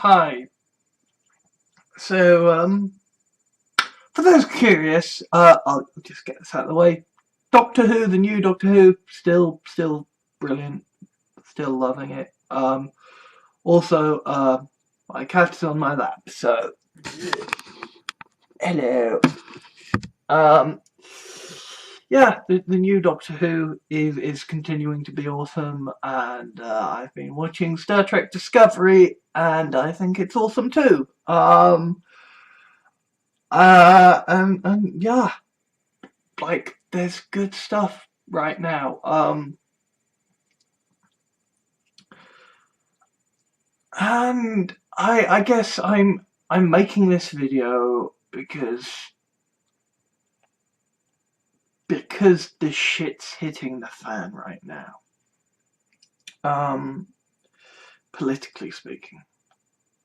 Hi. So, for those curious, I'll just get this out of the way. Doctor Who, the new Doctor Who, still brilliant. Still loving it. Also, my cat's on my lap, so hello. Um, yeah, the new Doctor Who is continuing to be awesome, and I've been watching Star Trek Discovery, and I think it's awesome too. And yeah, like there's good stuff right now. And I guess I'm making this video because the shit's hitting the fan right now. Um, Politically speaking.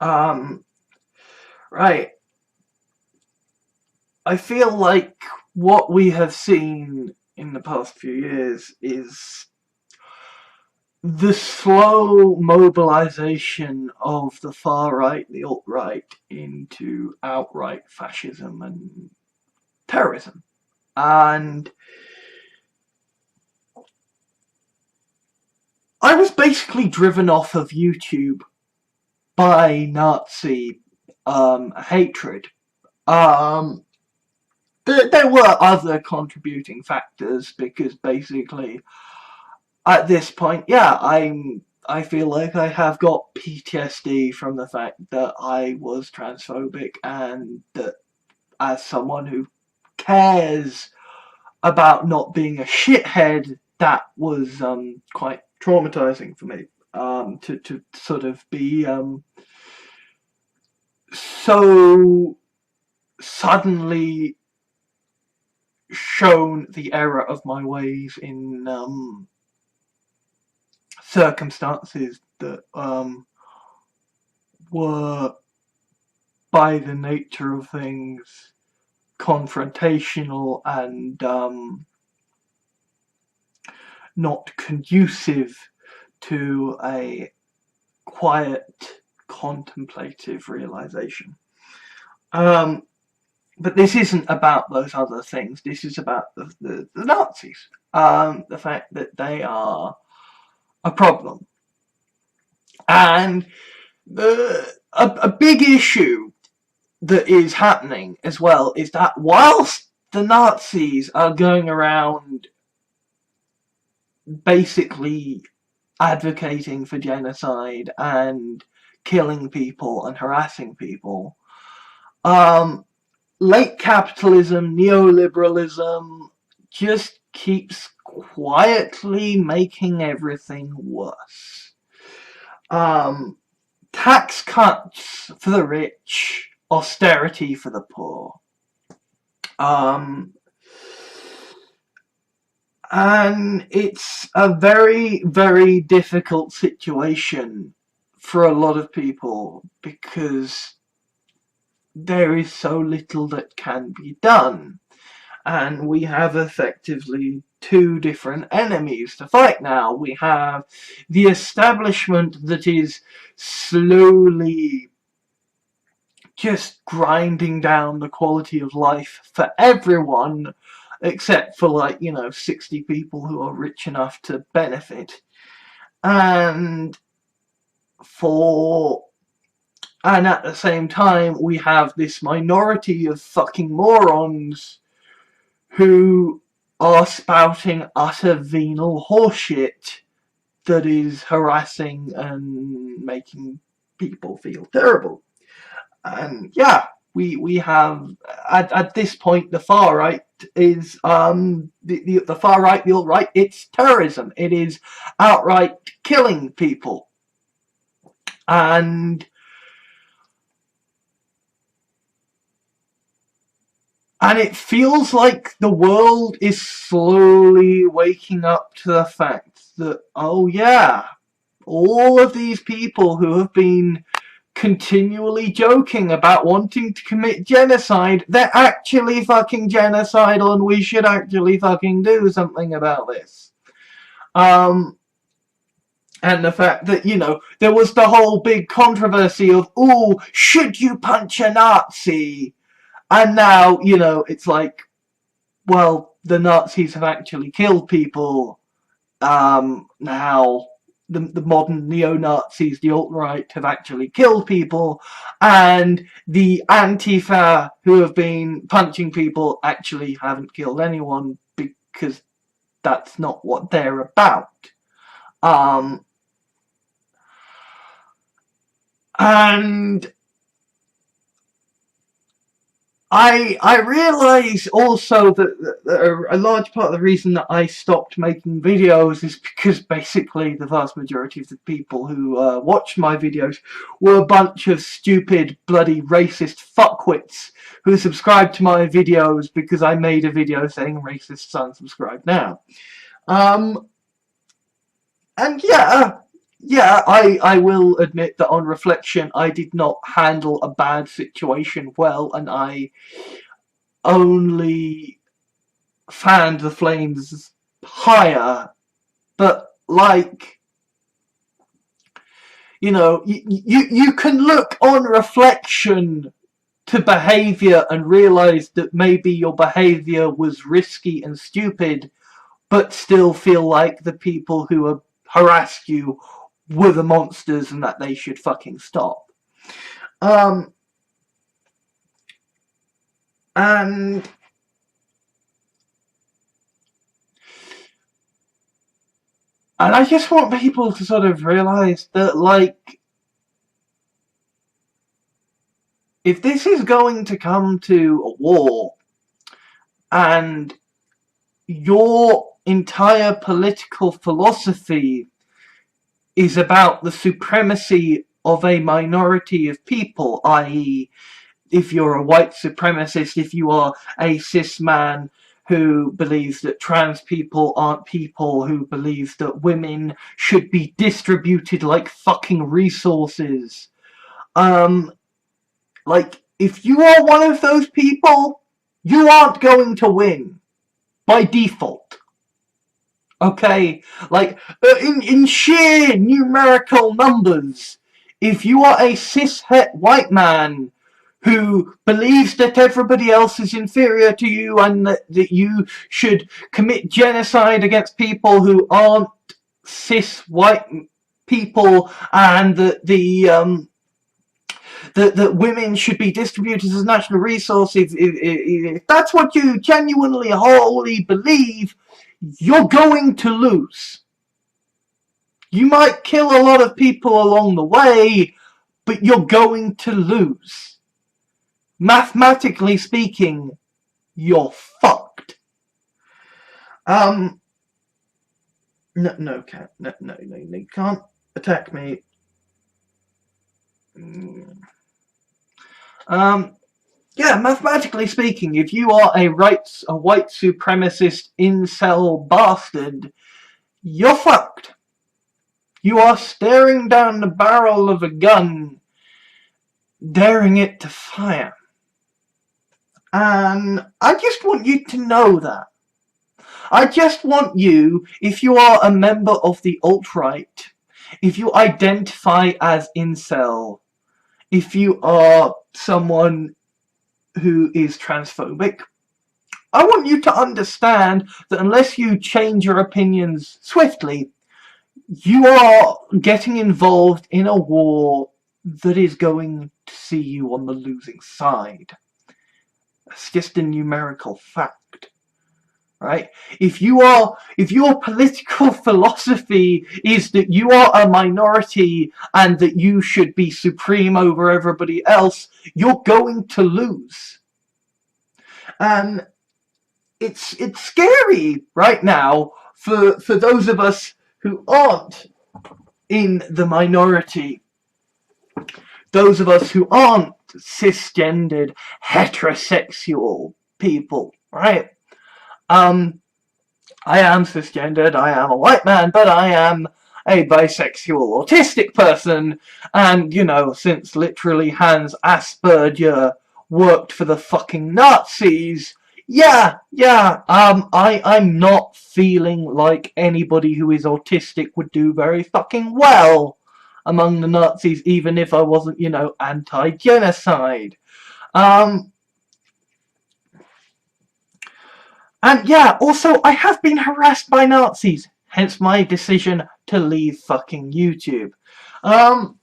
Right. I feel like what we have seen in the past few years is the slow mobilization of the far right, the alt-right, into outright fascism and terrorism. And I was basically driven off of YouTube by Nazi hatred. There were other contributing factors because basically at this point, yeah, I feel like I have got PTSD from the fact that I was transphobic, and that as someone who cares about not being a shithead, that was quite traumatizing for me. To sort of be so suddenly shown the error of my ways in circumstances that were, by the nature of things, confrontational and not conducive to a quiet, contemplative realization. But this isn't about those other things. This is about the Nazis. The fact that they are a problem. And a big issue that is happening as well is that whilst the Nazis are going around basically advocating for genocide and killing people and harassing people, late capitalism, neoliberalism just keeps quietly making everything worse. Tax cuts for the rich, austerity for the poor. And it's a very, very difficult situation for a lot of people because there is so little that can be done. And we have effectively two different enemies to fight now. We have the establishment that is slowly just grinding down the quality of life for everyone, except for 60 people who are rich enough to benefit. And at the same time, we have this minority of fucking morons who are spouting utter venal horseshit that is harassing and making people feel terrible. And yeah, we have at this point the far right is the far right, the alt right. It's terrorism. It is outright killing people, and it feels like the world is slowly waking up to the fact that, oh yeah, all of these people who have been continually joking about wanting to commit genocide, they're actually fucking genocidal, and we should actually fucking do something about this. And the fact that, you know, there was the whole big controversy of, oh, should you punch a Nazi? And now, you know, it's like, well, the Nazis have actually killed people. Now, the modern neo-Nazis, the alt-right, have actually killed people. And the Antifa, who have been punching people, actually haven't killed anyone because that's not what they're about. And I realise also that a large part of the reason that I stopped making videos is because basically the vast majority of the people who watched my videos were a bunch of stupid, bloody, racist fuckwits who subscribed to my videos because I made a video saying racists unsubscribe now. And yeah, I will admit that on reflection, I did not handle a bad situation well, and I only fanned the flames higher. But, like, you know, you can look on reflection to behaviour and realise that maybe your behaviour was risky and stupid, but still feel like the people who harassed you were the monsters and that they should fucking stop. And I just want people to sort of realise that, like, if this is going to come to a war and your entire political philosophy is about the supremacy of a minority of people, i.e., if you're a white supremacist, if you are a cis man who believes that trans people aren't people, who believes that women should be distributed like fucking resources. Like, if you are one of those people, you aren't going to win. By default. Okay? Like, in sheer numerical numbers, if you are a cis-het white man who believes that everybody else is inferior to you and that you should commit genocide against people who aren't cis white people, and that that women should be distributed as national resources, if that's what you genuinely, wholly believe, you're going to lose. You might kill a lot of people along the way, but you're going to lose. Mathematically speaking, you're fucked. No, you can't attack me. Yeah, mathematically speaking, if you are a white supremacist incel bastard, you're fucked. You are staring down the barrel of a gun, daring it to fire. And I just want you to know that. I just want you, if you are a member of the alt-right, if you identify as incel, if you are someone who is transphobic, I want you to understand that unless you change your opinions swiftly, you are getting involved in a war that is going to see you on the losing side. It's just a numerical fact, right? If your political philosophy is that you are a minority and that you should be supreme over everybody else, you're going to lose. And it's scary right now for those of us who aren't in the minority, those of us who aren't cisgendered, heterosexual people, right? I am cisgendered, I am a white man, but I am a bisexual autistic person, and, you know, since literally Hans Asperger worked for the fucking Nazis, I'm not feeling like anybody who is autistic would do very fucking well among the Nazis, even if I wasn't, anti-genocide. And yeah, also, I have been harassed by Nazis, hence my decision to leave fucking YouTube. And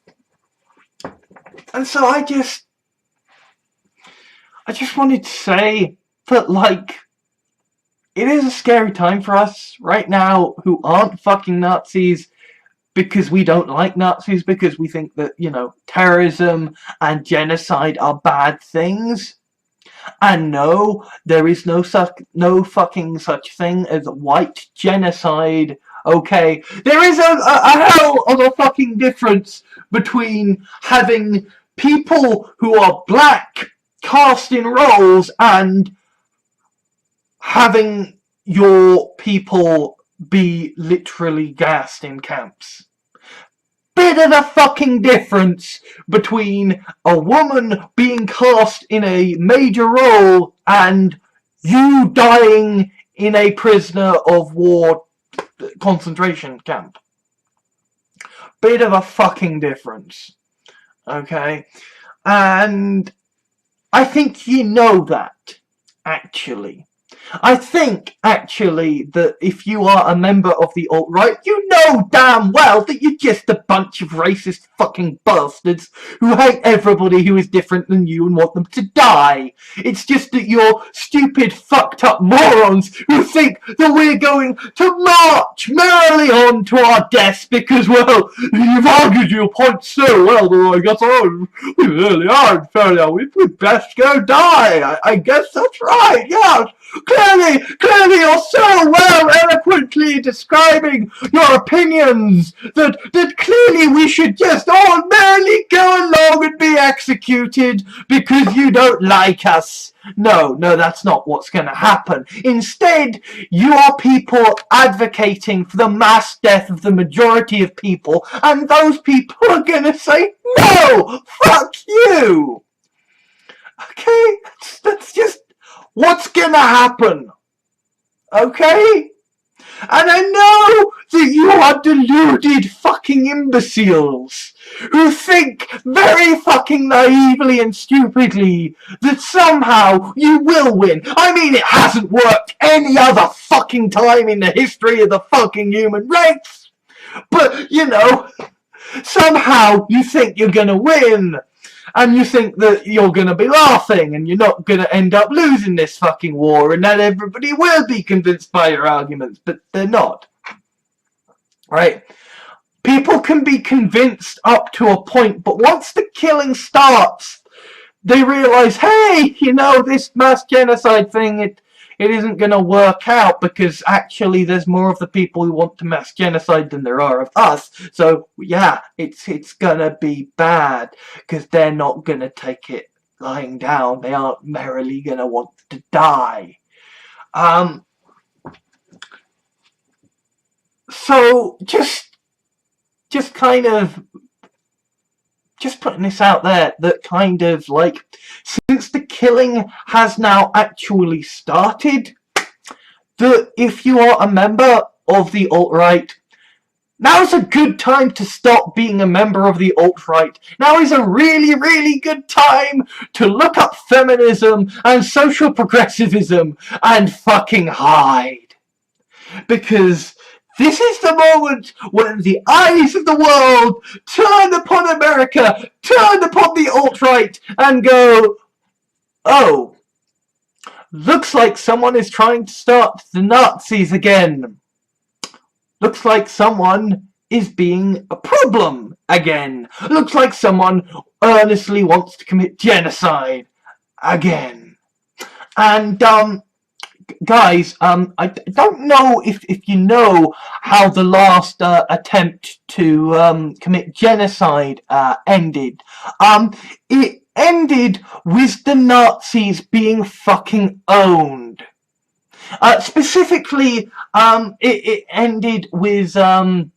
so I just wanted to say that, like, it is a scary time for us right now who aren't fucking Nazis, because we don't like Nazis, because we think that, terrorism and genocide are bad things. And no, there is no fucking such thing as white genocide. Okay, there is a hell of a fucking difference between having people who are black cast in roles and having your people be literally gassed in camps. Bit of a fucking difference between a woman being cast in a major role and you dying in a prisoner of war concentration camp. Bit of a fucking difference. Okay? And I think you know that, actually. I think, actually, that if you are a member of the alt-right, you know damn well that you're just a bunch of racist fucking bastards who hate everybody who is different than you and want them to die. It's just that you're stupid, fucked up morons who think that we're going to march merrily on to our deaths because, well, you've argued your point so well that I guess we really are fairly, we'd best go die. I guess that's right, yeah. Clearly you're so well eloquently describing your opinions that clearly we should just all merrily go along and be executed because you don't like us. No, that's not what's going to happen. Instead, you are people advocating for the mass death of the majority of people, and those people are going to say, no, fuck you. Okay, that's just what's gonna happen? Okay? And I know that you are deluded fucking imbeciles who think very fucking naively and stupidly that somehow you will win. I mean, it hasn't worked any other fucking time in the history of the fucking human race. But, somehow you think you're gonna win. And you think that you're going to be laughing and you're not going to end up losing this fucking war and that everybody will be convinced by your arguments, but they're not. Right? People can be convinced up to a point, but once the killing starts, they realise, hey, this mass genocide thing, it isn't going to work out because actually there's more of the people who want to mass genocide than there are of us. So, yeah, it's going to be bad because they're not going to take it lying down. They aren't merrily going to want to die. So, just kind of just putting this out there, that kind of like, since the killing has now actually started, that if you are a member of the alt-right, now's a good time to stop being a member of the alt-right. Now is a really, really good time to look up feminism and social progressivism and fucking hide. Because this is the moment when the eyes of the world turn upon America, turn upon the alt-right, and go, oh, looks like someone is trying to start the Nazis again. Looks like someone is being a problem again. Looks like someone earnestly wants to commit genocide again. And, guys, I don't know if you know how the last attempt to commit genocide ended. It ended with the Nazis being fucking owned. Specifically, it ended with a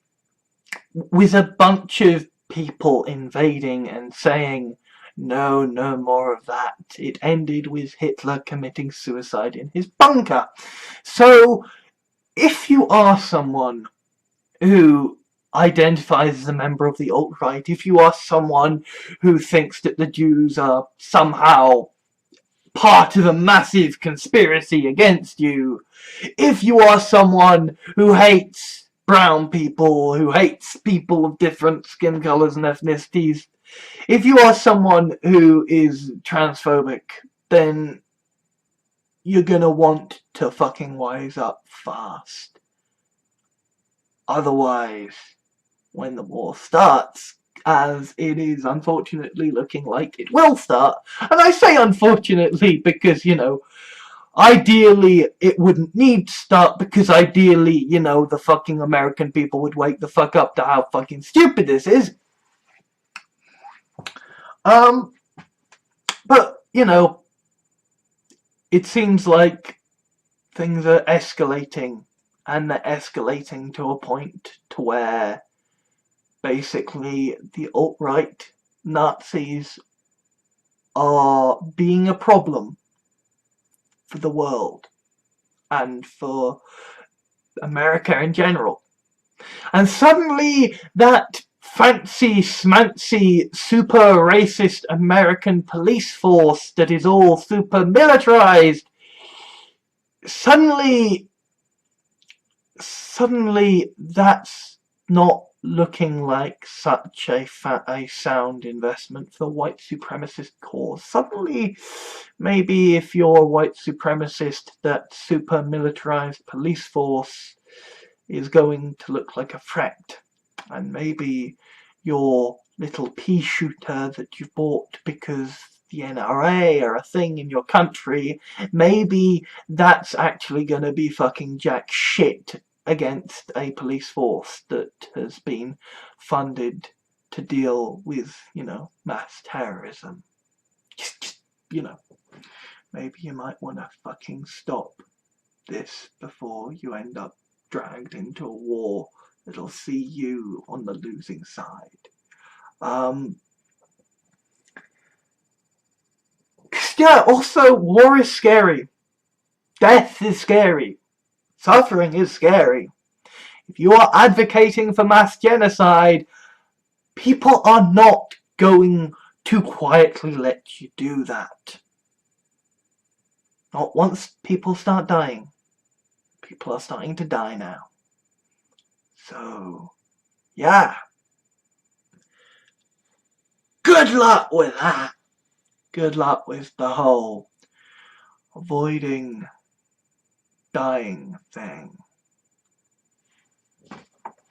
bunch of people invading and saying, No, no more of that. It ended with Hitler committing suicide in his bunker. So, if you are someone who identifies as a member of the alt-right, if you are someone who thinks that the Jews are somehow part of a massive conspiracy against you, if you are someone who hates brown people, who hates people of different skin colours and ethnicities, if you are someone who is transphobic, then you're gonna want to fucking wise up fast. Otherwise, when the war starts, as it is unfortunately looking like it will start, and I say unfortunately because, you know, ideally it wouldn't need to start, because ideally, you know, the fucking American people would wake the fuck up to how fucking stupid this is. But, you know, it seems like things are escalating, and they're escalating to a point to where basically the alt-right Nazis are being a problem for the world and for America in general. And suddenly that fancy smancy super racist American police force that is all super militarized, suddenly that's not looking like such a sound investment for the white supremacist cause. Suddenly, maybe if you're a white supremacist, that super militarized police force is going to look like a threat. And maybe your little pea shooter that you've bought because the NRA are a thing in your country, maybe that's actually going to be fucking jack shit against a police force that has been funded to deal with, you know, mass terrorism. Just, you know, maybe you might want to fucking stop this before you end up dragged into a war that'll see you on the losing side. Yeah, also, war is scary. Death is scary. Suffering is scary. If you are advocating for mass genocide, people are not going to quietly let you do that. Not once people start dying. People are starting to die now. So, yeah. Good luck with that. Good luck with the whole avoiding dying thing.